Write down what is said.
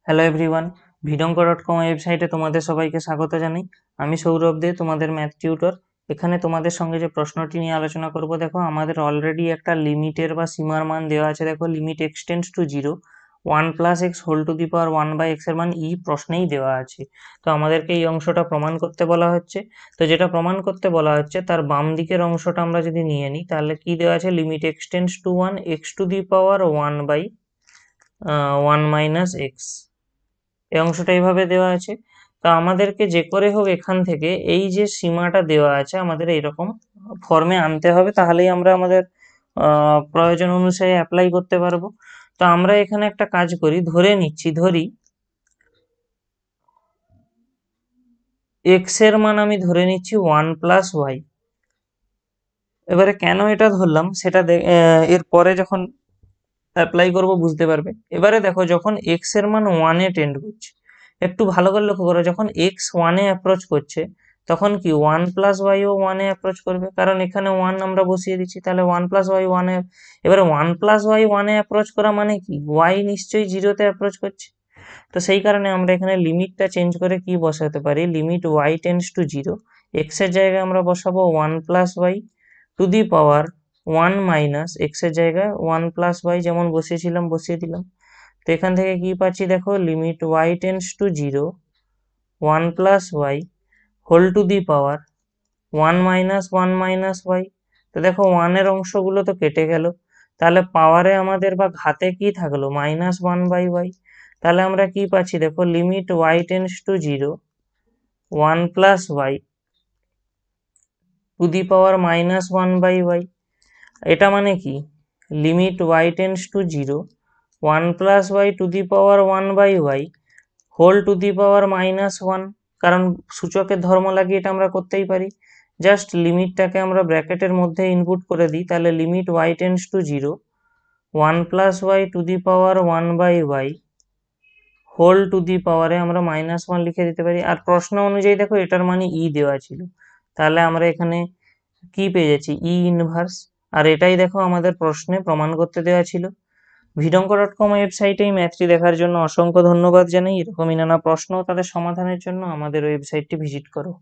Hello everyone, ভিডঙ্ক.com ওয়েবসাইটে তোমাদের সবাইকে স্বাগত জানাই। আমি সৌরভ দে, তোমাদের ম্যাথ টিউটর। এখানে তোমাদের সঙ্গে যে প্রশ্নটি নিয়ে আলোচনা করব, দেখো আমাদের অলরেডি একটা লিমিটের বা সীমার মান দেওয়া আছে। দেখো limit x tends to 0, 1 plus x whole to the power 1/x এর মান প্রশ্নেই দেওয়া আছে। তো আমাদেরকে এই অংশটা প্রমাণ করতে বলা হচ্ছে। তো যেটা প্রমাণ করতে বলা হচ্ছে তার বাম দিকের অংশটা আমরা যদি নিয়ে নিই, তাহলে কি দেওয়া আছে, limit x tends to 1 x to the power 1 minus x. এই অংশটা এইভাবে দেওয়া আছে। তো আমাদেরকে যে করে হোক এখান থেকে এই যে সীমাটা দেওয়া আছে আমাদের এইরকম ফর্মে আনতে হবে, তাহলেই আমরা আমাদের প্রয়োজন অনুসারে অ্যাপ্লাই করতে পারবো। তো আমরা এখানে একটা কাজ করি, ধরি এক্স এর মান আমি ধরে নিচ্ছি 1+y। এবারে কেন এটা ধরলাম সেটা এর পরে যখন অ্যাপ্লাই করব বুঝতে পারবে। এবারে দেখো, যখন এক্স এর মান 1-এ টেন্ড করছে, একটু ভালো করে লক্ষ্য করো, যখন এক্স 1-এ অ্যাপ্রোচ করছে তখন কি 1+y-ও 1-এ অ্যাপ্রোচ করবে, কারণ এখানে 1 আমরা বসিয়ে দিচ্ছি। তাহলে 1+y 1-এ, এবারে 1+y 1-এ অ্যাপ্রোচ করা মানে কি, y নিশ্চয়ই 0-তে অ্যাপ্রোচ করছে। তো সেই কারণে আমরা এখানে লিমিটটা চেঞ্জ করে কি বসাতে পারি, limit y tends to 0, x এর জায়গায় আমরা বসাবো 1+y to the power 1 minus x এর জায়গায় 1+y যেমন বসিয়েছিলাম বসিয়ে দিলাম। তো এখান থেকে কি পাচ্ছি, দেখো limit y tends to 0, 1+y whole to the power 1 minus y। তো দেখো 1 এর অংশগুলো তো কেটে গেল, তাহলে পাওয়ারে আমাদের বা ঘাতে কি থাকলো, -1/y। তাহলে আমরা কি পাচ্ছি, দেখো limit y tends to 0, 1+y to the power -1/y। এটা মানে কি, limit y tends to 0, 1+y to the power 1/y whole to the power -1। কারণ সূচকের ধর্ম লাগিয়ে এটা আমরা করতেই পারি। জাস্ট লিমিটটাকে আমরা ব্র্যাকেটের মধ্যে ইনপুট করে দিই, তাহলে limit y tends to 0, 1+y to the power 1/y whole to the পাওয়ারে আমরা -1 লিখে দিতে পারি। আর প্রশ্ন অনুযায়ী দেখো এটার মানে দেওয়া ছিল, তাহলে আমরা এখানে কি পেয়ে যাচ্ছি, ইনভার্স। আর এটাই দেখো আমাদের প্রশ্নে প্রমাণ করতে দেওয়া ছিল। ভিডঙ্ক.com ওয়েবসাইটে এই ম্যাথটি দেখার জন্য অসংখ্য ধন্যবাদ জানাই। এরকমই নানা প্রশ্ন ও তাদের সমাধানের জন্য আমাদের ওয়েবসাইটটি ভিজিট করো।